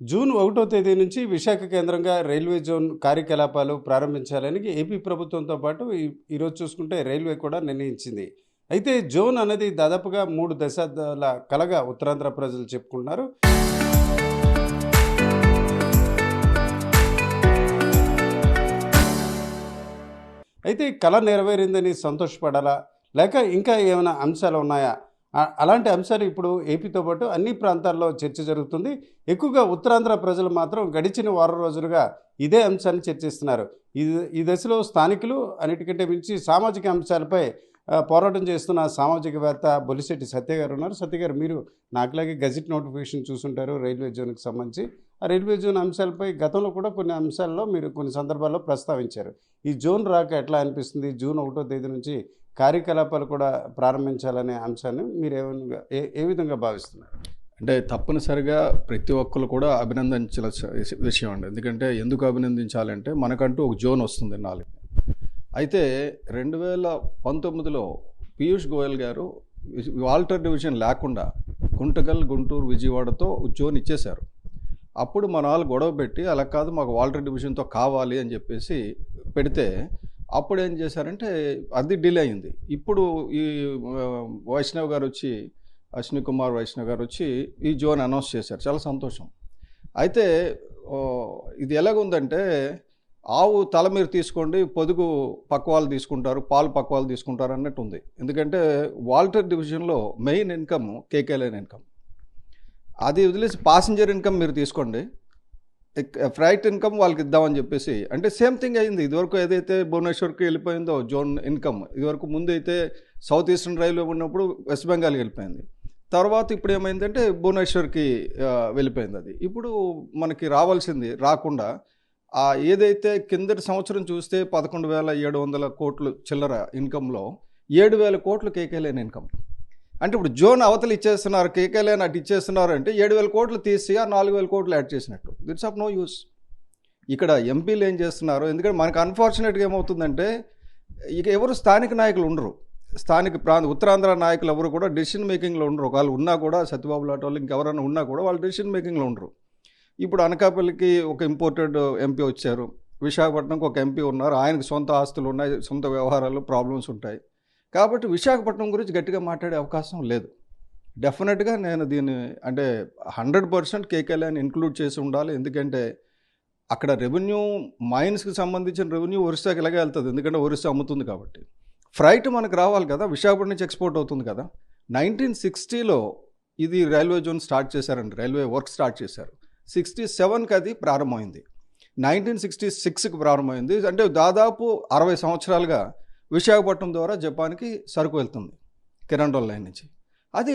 June 1వ తేదీ నుంచి విశాఖ కేంద్రంగా రైల్వే జోన్ కార్యకలాపాలు ప్రారంభించాలని ఏపీ ప్రభుత్వంతో పాటు ఈరోజు చూసుకుంటే రైల్వే కూడా నిర్ణయించింది. అయితే జోన్ అనేది దాదాపుగా 3 దశాబ్దాల కలగా ఉత్తరాంధ్ర ప్రజలు చెప్పుకుంటున్నారు. అయితే ఈ కల నెరవేరిందని సంతోషపడాలా? లేక ఇంకా ఏమైనా అంశాలు ఉన్నాయా? అలాంటి అంశాలు ఇప్పుడు ఏపీతో పాటు అన్ని ప్రాంతాల్లో చర్చ జరుగుతుంది. ఎక్కువగా ఉత్తరాంధ్ర ప్రజలు మాత్రం గడిచిన వారం రోజులుగా ఇదే అంశాన్ని చర్చిస్తున్నారు. ఈ దశలో స్థానికులు అన్నిటికంటే మించి సామాజిక అంశాలపై పోరాటం చేస్తున్న సామాజికవేత్త బొలిశెట్టి సత్య గారు ఉన్నారు. సత్య గారు, మీరు నాకులాగే గెజిట్ నోటిఫికేషన్ చూసుంటారు రైల్వే జోన్కి సంబంధించి. ఆ రైల్వే జోన్ అంశాలపై గతంలో కూడా కొన్ని అంశాల్లో మీరు కొన్ని సందర్భాల్లో ప్రస్తావించారు. ఈ జోన్ రాక ఎట్లా అనిపిస్తుంది? జూన్ 1వ తేదీ నుంచి కార్యకలాపాలు కూడా ప్రారంభించాలనే అంశాన్ని మీరు ఏ విధంగా భావిస్తున్నారు? అంటే తప్పనిసరిగా ప్రతి ఒక్కరు కూడా అభినందించాల విషయం అండి. ఎందుకంటే ఎందుకు అభినందించాలంటే మనకంటూ ఒక జోన్ వస్తుంది 4. అయితే 2019లో పీయూష్ గోయల్ గారు వాల్టర్ డివిజన్ లేకుండా గుంటకల్, గుంటూరు, విజయవాడతో జోన్ ఇచ్చేశారు. అప్పుడు మన వాళ్ళు గొడవ పెట్టి అలా కాదు మాకు వాల్టర్ డివిజన్తో కావాలి అని చెప్పేసి పెడితే అప్పుడు ఏం చేశారంటే అది డిలే అయింది. ఇప్పుడు ఈ వైష్ణవ్ గారు వచ్చి అశ్విని కుమార్ వైష్ణవ్ గారు వచ్చి ఈ జోన్ అనౌన్స్ చేశారు. చాలా సంతోషం. అయితే ఇది ఎలాగుందంటే ఆవు తల మీరు తీసుకోండి, పొదుగు పక్క వాళ్ళు తీసుకుంటారు, పాలు పక్క వాళ్ళు తీసుకుంటారు అన్నట్టు ఉంది. ఎందుకంటే వాల్టర్ డివిజన్లో మెయిన్ ఇన్కమ్ కేకేలైన్ ఇన్కమ్. అది వదిలేసి పాసింజర్ ఇన్కమ్ మీరు తీసుకోండి, ఫ్రైట్ ఇన్కమ్ వాళ్ళకి ఇద్దామని చెప్పేసి అంటే సేమ్ థింగ్ అయింది. ఇదివరకు ఏదైతే భువనేశ్వర్కి వెళ్ళిపోయిందో జోన్ ఇన్కమ్, ఇదివరకు ముందు అయితే సౌత్ ఈస్టర్న్ రైల్వే ఉన్నప్పుడు వెస్ట్ బెంగాల్కి వెళ్ళిపోయింది. తర్వాత ఇప్పుడు ఏమైందంటే భువనేశ్వర్కి వెళ్ళిపోయింది. అది ఇప్పుడు మనకి రావాల్సింది రాకుండా ఏదైతే కిందటి సంవత్సరం చూస్తే 11,700 కోట్లు చిల్లర ఇన్కంలో 7,000 కోట్లు కేకేలేని ఇన్కమ్. అంటే ఇప్పుడు జోన్ అవతలు ఇచ్చేస్తున్నారు, కేకేలేని అటు ఇచ్చేస్తున్నారు అంటే 7,000 కోట్లు తీసి ఆ 4,000 కోట్లు యాడ్ చేసినట్టు. It's of no use. ఇక్కడ ఎంపీలు ఏం చేస్తున్నారు? ఎందుకంటే మనకు అన్ఫార్చునేట్గా ఏమవుతుందంటే ఇక ఎవరు స్థానిక నాయకులు ఉండరు. స్థానిక ఉత్తరాంధ్ర నాయకులు ఎవరు కూడా డెసిషన్ మేకింగ్లో ఉండరు. వాళ్ళు ఉన్నా కూడా సత్యబాబు లాంటి వాళ్ళు ఇంకెవరైనా ఉన్నా కూడా వాళ్ళు డెసిషన్ మేకింగ్లో ఉండరు. ఇప్పుడు అనకాపల్లికి ఒక ఇంపోర్టెడ్ ఎంపీ వచ్చారు, విశాఖపట్నంకి ఒక ఎంపీ ఉన్నారు, ఆయనకు సొంత ఆస్తులు ఉన్నాయి, సొంత వ్యవహారాలు ప్రాబ్లమ్స్ ఉంటాయి. కాబట్టి విశాఖపట్నం గురించి గట్టిగా మాట్లాడే అవకాశం లేదు. డెఫినెట్గా నేను దీన్ని అంటే 100% కేకేలని ఇంక్లూడ్ చేసి ఉండాలి. ఎందుకంటే అక్కడ రెవెన్యూ మైన్స్కి సంబంధించిన రెవెన్యూ ఒరిస్సాకి ఇలాగే వెళ్తుంది, ఎందుకంటే ఒరిస్సా అమ్ముతుంది కాబట్టి. ఫ్రైట్ మనకు రావాలి కదా, విశాఖపట్నం నుంచి ఎక్స్పోర్ట్ అవుతుంది కదా. 1960లో ఇది రైల్వే జోన్ స్టార్ట్ చేశారండి, రైల్వే వర్క్ స్టార్ట్ చేశారు. 67కి అది ప్రారంభమైంది, 1966కి ప్రారంభమైంది. అంటే దాదాపు 60 సంవత్సరాలుగా విశాఖపట్నం ద్వారా జపాన్కి సరుకు వెళ్తుంది కిరండోల్ లైన్ నుంచి. అది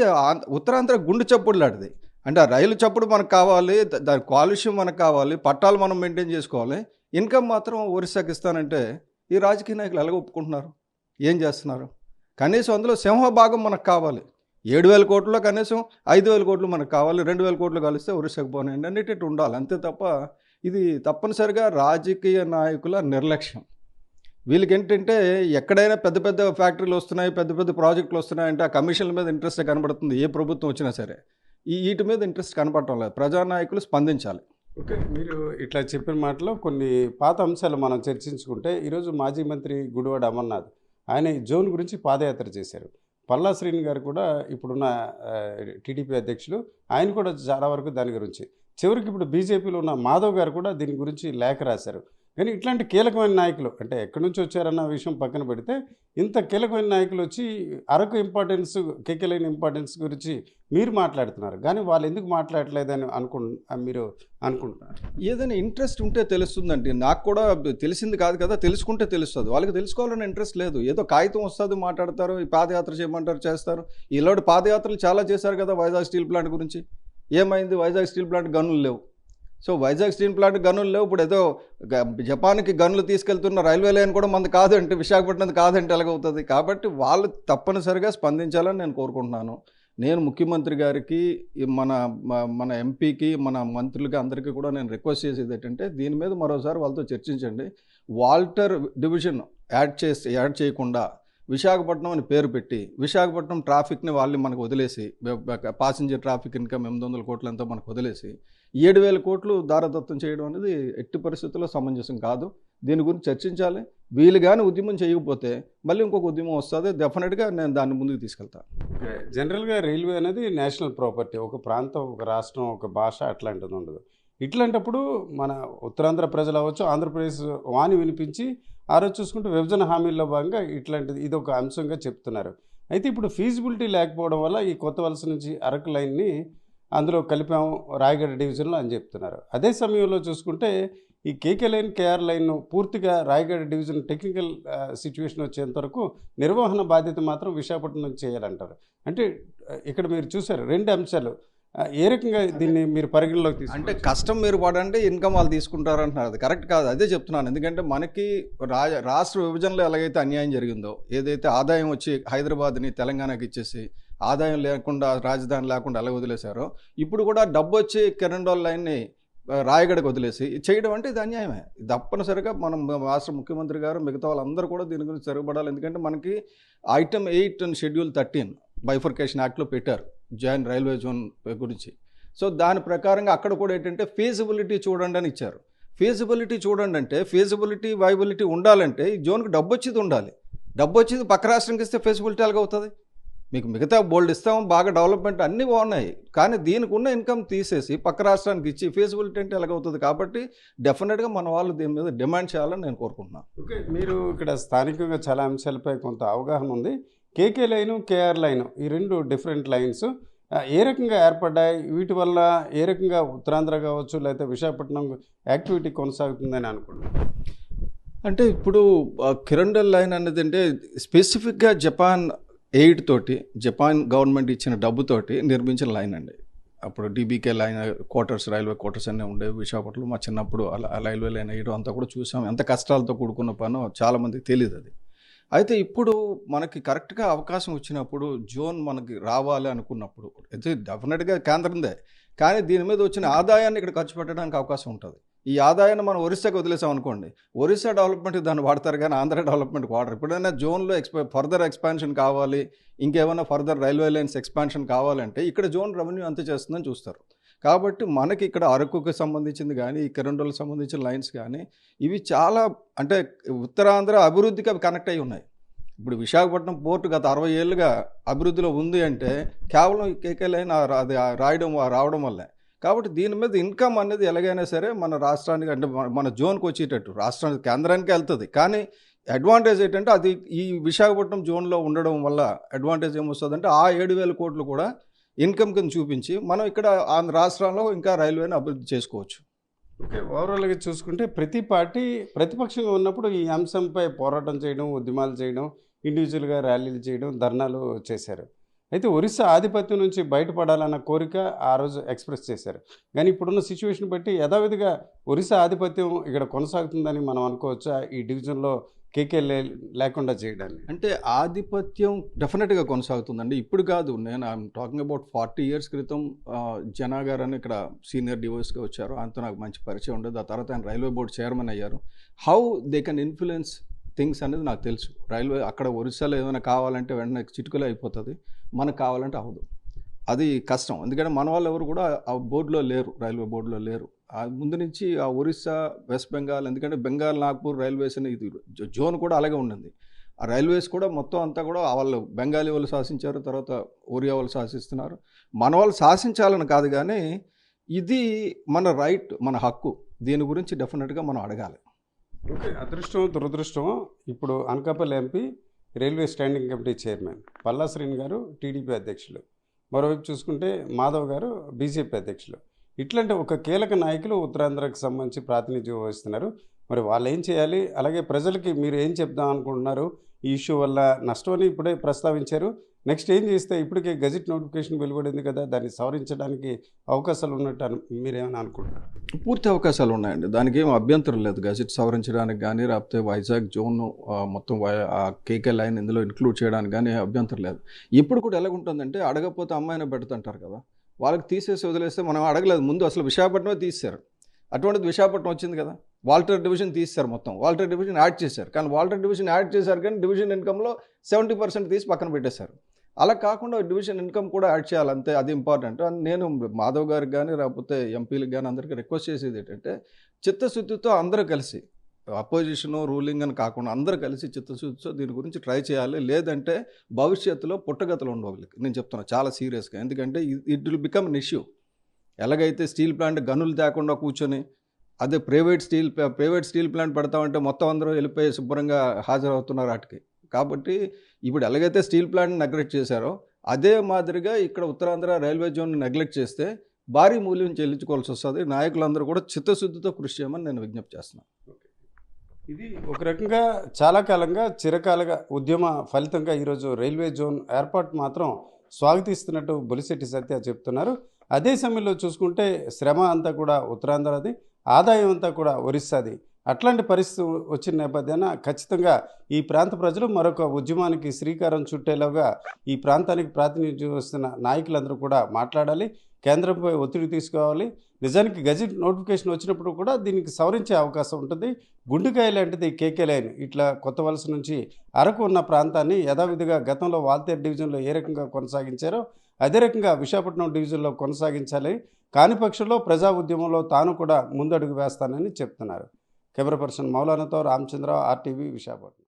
ఉత్తరాంధ్ర గుండు చప్పుడు లాంటిది. అంటే ఆ రైలు చప్పుడు మనకు కావాలి, దాని కాలుష్యం మనకు కావాలి, పట్టాలు మనం మెయింటైన్ చేసుకోవాలి, ఇన్కమ్ మాత్రం ఒరిస్సాకి ఇస్తానంటే ఈ రాజకీయ నాయకులు ఎలాగ ఒప్పుకుంటున్నారు? ఏం చేస్తున్నారు? కనీసం అందులో సింహభాగం మనకు కావాలి. 7,000 కోట్లలో కనీసం 5,000 కోట్లు మనకు కావాలి, 2,000 కోట్లు కలిస్తే ఒరిస్సాకు పోనండి అన్నిటి ఉండాలి. అంతే తప్ప ఇది తప్పనిసరిగా రాజకీయ నాయకుల నిర్లక్ష్యం. వీళ్ళకి ఏంటంటే ఎక్కడైనా పెద్ద పెద్ద ఫ్యాక్టరీలు వస్తున్నాయి, పెద్ద పెద్ద ప్రాజెక్టులు వస్తున్నాయంటే ఆ కమిషన్ల మీద ఇంట్రెస్ట్ కనబడుతుంది. ఏ ప్రభుత్వం వచ్చినా సరే వీటి మీద ఇంట్రెస్ట్ కనపడటం లేదు. ప్రజానాయకులు స్పందించాలి. ఓకే, మీరు ఇట్లా చెప్పిన మాటలో కొన్ని పాత అంశాలు మనం చర్చించుకుంటే, ఈరోజు మాజీ మంత్రి గుడివాడ అమర్నాథ్ ఆయన ఈ జోన్ గురించి పాదయాత్ర చేశారు. పల్లా శ్రీని గారు కూడా ఇప్పుడున్న టీడీపీ అధ్యక్షులు, ఆయన కూడా చాలా వరకు దాని గురించి, చివరికి ఇప్పుడు బీజేపీలో ఉన్న మాధవ్ గారు కూడా దీని గురించి లేఖ రాశారు. కానీ ఇట్లాంటి కీలకమైన నాయకులు అంటే ఎక్కడి నుంచి వచ్చారన్న విషయం పక్కన పెడితే, ఇంత కీలకమైన నాయకులు వచ్చి అరకు ఇంపార్టెన్స్, కేకేలైన ఇంపార్టెన్స్ గురించి మీరు మాట్లాడుతున్నారు, కానీ వాళ్ళు ఎందుకు మాట్లాడలేదని మీరు అనుకుంటున్నారు? ఏదైనా ఇంట్రెస్ట్ ఉంటే తెలుస్తుందండి. నాకు కూడా తెలిసింది కాదు కదా, తెలుసుకుంటే తెలుస్తుంది. వాళ్ళకి తెలుసుకోవాలని ఇంట్రెస్ట్ లేదు. ఏదో కాగితం వస్తుంది, మాట్లాడతారు, ఈ పాదయాత్ర చేయమంటారు, చేస్తారు. ఈలోటి పాదయాత్రలు చాలా చేశారు కదా. వైజాగ్ స్టీల్ ప్లాంట్ గురించి ఏమైంది? వైజాగ్ స్టీల్ ప్లాంట్ గనులు లేవు. సో వైజాగ్ స్టీల్ ప్లాంట్ గనులు లేవు. ఇప్పుడు ఏదో జపాన్కి గనులు తీసుకెళ్తున్న రైల్వే లైన్ కూడా మనది కాదంటే, విశాఖపట్నం కాదంటే ఎలాగవుతుంది? కాబట్టి వాళ్ళు తప్పనిసరిగా స్పందించాలని నేను కోరుకుంటున్నాను. నేను ముఖ్యమంత్రి గారికి, మన ఎంపీకి, మన మంత్రులకి అందరికీ కూడా నేను రిక్వెస్ట్ చేసేది ఏంటంటే, దీని మీద మరోసారి వాళ్ళతో చర్చించండి. వాల్టర్ డివిజన్ యాడ్ చేయకుండా విశాఖపట్నం అని పేరు పెట్టి విశాఖపట్నం ట్రాఫిక్ని వాళ్ళు మనకు వదిలేసి, పాసింజర్ ట్రాఫిక్ ఇన్కమ్ 800 కోట్లంతా మనకు వదిలేసి 7,000 కోట్లు దారదత్తం చేయడం అనేది ఎట్టి పరిస్థితుల్లో సమంజసం కాదు. దీని గురించి చర్చించాలి. వీళ్ళు కానీ ఉద్యమం చేయకపోతే మళ్ళీ ఇంకొక ఉద్యమం వస్తుంది. డెఫినెట్గా నేను దాన్ని ముందుకు తీసుకెళ్తాను. జనరల్గా రైల్వే అనేది నేషనల్ ప్రాపర్టీ. ఒక ప్రాంతం, ఒక రాష్ట్రం, ఒక భాష అట్లాంటిది ఉండదు. ఇట్లాంటప్పుడు మన ఉత్తరాంధ్ర ప్రజలు అవ్వచ్చు, ఆంధ్రప్రదేశ్ వాణి వినిపించి ఆ రోజు చూసుకుంటే విభజన హామీల్లో భాగంగా ఇట్లాంటిది ఇది ఒక అంశంగా చెప్తున్నారు. అయితే ఇప్పుడు ఫీజిబిలిటీ లేకపోవడం వల్ల ఈ కొత్త వలస నుంచి అరకు లైన్ని అందులో కలిపాము రాయగఢ డివిజన్లో అని చెప్తున్నారు. అదే సమయంలో చూసుకుంటే ఈ కేకే లైన్, కేఆర్ లైన్ను పూర్తిగా రాయగఢ డివిజన్ టెక్నికల్ సిచ్యువేషన్ వచ్చేంత వరకు నిర్వహణ బాధ్యత మాత్రం విశాఖపట్నం నుంచి చేయాలంటారు. అంటే ఇక్కడ మీరు చూసారు 2 అంశాలు. ఏ రకంగా దీన్ని మీరు పరిగణలోకి అంటే తీసుకుంటే కష్టం మీరు పడండి, ఇన్కమ్ వాళ్ళు తీసుకుంటారు అంటున్నారు. అది కరెక్ట్ కాదు. అదే చెప్తున్నాను. ఎందుకంటే మనకి రాష్ట్ర విభజనలో ఎలాగైతే అన్యాయం జరిగిందో, ఏదైతే ఆదాయం వచ్చి హైదరాబాద్ని తెలంగాణకి ఇచ్చేసి ఆదాయం లేకుండా, రాజధాని లేకుండా ఎలా వదిలేశారో, ఇప్పుడు కూడా డబ్బు వచ్చి కిరణ్ లైన్ని రాయగడకు వదిలేసి చేయడం అంటే ఇది అన్యాయమే. తప్పనిసరిగా మనం రాష్ట్ర ముఖ్యమంత్రి గారు మిగతా వాళ్ళందరూ కూడా దీని గురించి తిరగబడాలి. ఎందుకంటే మనకి ఐటమ్ 8 అండ్ షెడ్యూల్ 13 బైఫర్కేషన్ యాక్ట్లో పెట్టారు జాయింట్ రైల్వే జోన్ గురించి. సో దాని ప్రకారంగా అక్కడ కూడా ఏంటంటే ఫీజిబిలిటీ చూడండి అని ఇచ్చారు. ఫీజిబిలిటీ చూడండి అంటే ఫీజిబిలిటీ, వైబిలిటీ ఉండాలంటే ఈ జోన్కి డబ్బు వచ్చేది ఉండాలి. డబ్బు వచ్చేది పక్క రాష్ట్రంకి ఇస్తే ఫీజిబిలిటీ ఎలాగ అవుతుంది? మీకు మిగతా బోల్డ్ ఇస్తాం, బాగా డెవలప్మెంట్ అన్నీ బాగున్నాయి, కానీ దీనికి ఉన్న ఇన్కమ్ తీసేసి పక్క రాష్ట్రానికి ఇచ్చి ఫీజిబిలిటీ అంటే ఎలాగవుతుంది? కాబట్టి డెఫినెట్గా మన వాళ్ళు దీని మీద డిమాండ్ చేయాలని నేను కోరుకుంటున్నాను. ఓకే, మీరు ఇక్కడ స్థానికంగా చాలా అంశాలపై కొంత అవగాహన ఉంది. కేకే లైను, కేఆర్ లైను ఈ 2 డిఫరెంట్ లైన్స్ ఏ రకంగా ఏర్పడ్డాయి? వీటి వల్ల ఏ రకంగా ఉత్తరాంధ్ర కావచ్చు లేకపోతే విశాఖపట్నం యాక్టివిటీ కొనసాగుతుందని అనుకుంటున్నాను. అంటే ఇప్పుడు కిరండల్ లైన్ అనేది అంటే స్పెసిఫిక్గా జపాన్ ఎయిడ్ తోటి, జపాన్ గవర్నమెంట్ ఇచ్చిన డబ్బుతోటి నిర్మించిన లైన్ అండి. అప్పుడు డీబీకే లైన్ క్వార్టర్స్, రైల్వే క్వార్టర్స్ అన్నీ ఉండేవి విశాఖపట్నంలో. మా చిన్నప్పుడు అలా రైల్వే లైన్ వేయడం అంతా కూడా చూసాం. ఎంత కష్టాలతో కూడుకున్న పనో చాలామందికి తెలియదు అది. అయితే ఇప్పుడు మనకి కరెక్ట్గా అవకాశం వచ్చినప్పుడు, జోన్ మనకి రావాలి అనుకున్నప్పుడు, అయితే డెఫినెట్గా కేంద్రందే, కానీ దీని మీద వచ్చిన ఆదాయాన్ని ఇక్కడ ఖర్చు పెట్టడానికి అవకాశం ఉంటుంది. ఈ ఆదాయాన్ని మనం ఒరిస్సాకి వదిలేసాం అనుకోండి, ఒరిస్సా డెవలప్మెంట్కి దాన్ని వాడతారు కానీ ఆంధ్ర డెవలప్మెంట్కి వాడరు. ఎప్పుడైనా జోన్లో ఫర్దర్ ఎక్స్పాన్షన్ కావాలి, ఇంకేమైనా ఫర్దర్ రైల్వే లైన్స్ ఎక్స్పాన్షన్ కావాలంటే ఇక్కడ జోన్ రెవెన్యూ అంత చేస్తుందని చూస్తారు. కాబట్టి మనకి ఇక్కడ అరకుకి సంబంధించింది కానీ, ఈ కిరండోలకు సంబంధించిన లైన్స్ కానీ, ఇవి చాలా అంటే ఉత్తరాంధ్ర అభివృద్ధికి అవి కనెక్ట్ అయి ఉన్నాయి. ఇప్పుడు విశాఖపట్నం పోర్టు గత 60 ఏళ్ళుగా అభివృద్ధిలో ఉంది అంటే కేవలం ఈ కేకే లైన్ అది రావడం వల్లే. కాబట్టి దీని మీద ఇన్కమ్ అనేది ఎలాగైనా సరే మన రాష్ట్రానికి, అంటే మన జోన్కి వచ్చేటట్టు, రాష్ట్రానికి కేంద్రానికి వెళ్తుంది. కానీ అడ్వాంటేజ్ ఏంటంటే అది ఈ విశాఖపట్నం జోన్లో ఉండడం వల్ల అడ్వాంటేజ్ ఏమొస్తుందంటే ఆ 7,000 కోట్లు కూడా ఇన్కమ్ కింద చూపించి మనం ఇక్కడ ఆంధ్ర రాష్ట్రంలో ఇంకా రైల్వేని అభివృద్ధి చేసుకోవచ్చు. ఓకే, ఓవరాల్గా చూసుకుంటే ప్రతి పార్టీ ప్రతిపక్షంగా ఉన్నప్పుడు ఈ అంశంపై పోరాటం చేయడం, ఉద్యమాలు చేయడం, ఇండివిజువల్గా ర్యాలీలు చేయడం, ధర్నాలు చేశారు. అయితే ఒరిస్సా ఆధిపత్యం నుంచి బయటపడాలన్న కోరిక ఆ రోజు ఎక్స్ప్రెస్ చేశారు. కానీ ఇప్పుడున్న సిచ్యువేషన్ బట్టి యథావిధిగా ఒరిస్సా ఆధిపత్యం ఇక్కడ కొనసాగుతుందని మనం అనుకోవచ్చా ఈ డివిజన్లో కేకే లేకుండా చేయడాన్ని? అంటే ఆధిపత్యం డెఫినెట్గా కొనసాగుతుందండి. ఇప్పుడు కాదు, నేను ఐఎమ్ టాకింగ్ అబౌట్ 40 years క్రితం జనా గారు అని ఇక్కడ సీనియర్ డివోర్స్గా వచ్చారు. ఆయనతో నాకు మంచి పరిచయం ఉండదు. ఆ తర్వాత ఆయన రైల్వే బోర్డు చైర్మన్ అయ్యారు. How they can influence things అనేది నాకు తెలుసు. రైల్వే అక్కడ ఒరిస్సాలో ఏమైనా కావాలంటే వెంటనే చిటికలో అయిపోతుంది, మనకు కావాలంటే అవ్వదు. అది కష్టం. ఎందుకంటే మన వాళ్ళు ఎవరు కూడా ఆ బోర్డులో లేరు, రైల్వే బోర్డులో లేరు. ముందు నుంచి ఆ ఒరిస్సా, వెస్ట్ బెంగాల్, ఎందుకంటే బెంగాల్, నాగ్పూర్ రైల్వేస్ అని ఇది జోన్ కూడా అలాగే ఉండింది. ఆ రైల్వేస్ కూడా మొత్తం అంతా కూడా వాళ్ళు బెంగాలీ వాళ్ళు శాసించారు, తర్వాత ఒరియా వాళ్ళు శాసిస్తున్నారు. మన వాళ్ళు శాసించాలని కాదు, కానీ ఇది మన రైట్, మన హక్కు. దీని గురించి డెఫినెట్గా మనం అడగాలి. ఓకే, అదృష్టం దురదృష్టం ఇప్పుడు Anakapalli MP, railway standing committee chairman Palla Srini గారు టీడీపీ అధ్యక్షులు, మరోవైపు చూసుకుంటే మాధవ్ గారు బీజేపీ అధ్యక్షులు. ఇట్లాంటి ఒక కీలక నాయకులు ఉత్తరాంధ్రకు సంబంధించి ప్రాతినిధ్యం వహిస్తున్నారు. మరి వాళ్ళు ఏం చేయాలి, అలాగే ప్రజలకి మీరు ఏం చెప్దాం అనుకుంటున్నారు? ఈ ఇష్యూ వల్ల నష్టమని ఇప్పుడే ప్రస్తావించారు. నెక్స్ట్ ఏం చేస్తే ఇప్పటికే గజెట్ నోటిఫికేషన్ వెలువడింది కదా, దాన్ని సవరించడానికి అవకాశాలు ఉన్నట్టు మీరేమైనా అనుకుంటున్నారు? పూర్తి అవకాశాలు ఉన్నాయండి, దానికి ఏం అభ్యంతరం లేదు. గజెట్ సవరించడానికి కానీ, లేకపోతే వైజాగ్ జోన్ మొత్తం కేకే లైన్ ఇందులో ఇంక్లూడ్ చేయడానికి కానీ అభ్యంతరం లేదు. ఇప్పుడు కూడా ఎలాగుంటుందంటే అడగకపోతే అమ్మాయిని పెడుతుంటారు కదా, వాళ్ళకి తీసేసి వదిలేస్తే మనం అడగలేదు. ముందు అసలు విశాఖపట్నమే తీశారు, అటువంటిది విశాఖపట్నం వచ్చింది కదా. వాల్టర్ డివిజన్ తీశారు, మొత్తం వాల్టర్ డివిజన్ యాడ్ చేశారు. కానీ వాల్టర్ డివిజన్ యాడ్ చేశారు కానీ డివిజన్ ఇన్కంలో 70% తీసి పక్కన పెట్టేశారు. అలా కాకుండా డివిజన్ ఇన్కమ్ కూడా యాడ్ చేయాలి అంతే, అది ఇంపార్టెంట్ అని నేను మాధవ్ గారికి కానీ లేకపోతే ఎంపీలకు కానీ అందరికీ రిక్వెస్ట్ చేసేది ఏంటంటే చిత్తశుద్ధితో అందరూ కలిసి అపోజిషను రూలింగ్ అని కాకుండా అందరూ కలిసి చిత్తశుద్ధితో దీని గురించి ట్రై చేయాలి. లేదంటే భవిష్యత్తులో పుట్టగతులు ఉండవు వీళ్ళకి. నేను చెప్తున్నా చాలా సీరియస్గా, ఎందుకంటే it will become an issue. ఎలాగైతే స్టీల్ ప్లాంట్ గనులు తేకుండా కూర్చొని అదే ప్రైవేట్ స్టీల్ ప్లాంట్ పెడతామంటే మొత్తం అందరూ వెళ్ళిపోయి శుభ్రంగా హాజరవుతున్నారు వాటికి. కాబట్టి ఇప్పుడు ఎలాగైతే స్టీల్ ప్లాంట్ని నెగ్లెక్ట్ చేశారో అదే మాదిరిగా ఇక్కడ ఉత్తరాంధ్ర రైల్వే జోన్ నెగ్లెక్ట్ చేస్తే భారీ మూల్యం చెల్లించుకోవాల్సి వస్తుంది. నాయకులందరూ కూడా చిత్తశుద్ధితో కృషి చేయమని నేను విజ్ఞప్తి చేస్తున్నాను. ఇది ఒక రకంగా చాలా కాలంగా చిరకాలుగా ఉద్యమ ఫలితంగా ఈరోజు రైల్వే జోన్ ఏర్పాటు మాత్రం స్వాగతిస్తున్నట్టు బొలిశెట్టి సత్య చెప్తున్నారు. అదే సమయంలో చూసుకుంటే శ్రమ అంతా కూడా ఉత్తరాంధ్రది, ఆదాయం అంతా కూడా ఒరిస్సాది. అట్లాంటి పరిస్థితి వచ్చిన నేపథ్యాన ఖచ్చితంగా ఈ ప్రాంత ప్రజలు మరొక ఉద్యమానికి శ్రీకారం చుట్టేలాగా ఈ ప్రాంతానికి ప్రాతినిధ్యం వస్తున్న నాయకులందరూ కూడా మాట్లాడాలి, కేంద్రంపై ఒత్తిడి తీసుకోవాలి. నిజానికి గజెట్ నోటిఫికేషన్ వచ్చినప్పుడు కూడా దీనికి సవరించే అవకాశం ఉంటుంది. గుండుకాయ లాంటిది కేకే లైన్ ఇట్లా కొత్త వలస నుంచి అరకు ఉన్న ప్రాంతాన్ని యథావిధిగా గతంలో వాల్తేరు డివిజన్లో ఏ రకంగా కొనసాగించారో అదే రకంగా విశాఖపట్నం డివిజన్లో కొనసాగించాలి. కాని పక్షంలో ప్రజా ఉద్యమంలో తాను కూడా ముందడుగు వేస్తానని చెప్తున్నారు. కెమెరా పర్సన్ మౌలానాతో రామచంద్ర, RTV, విశాఖపట్నం.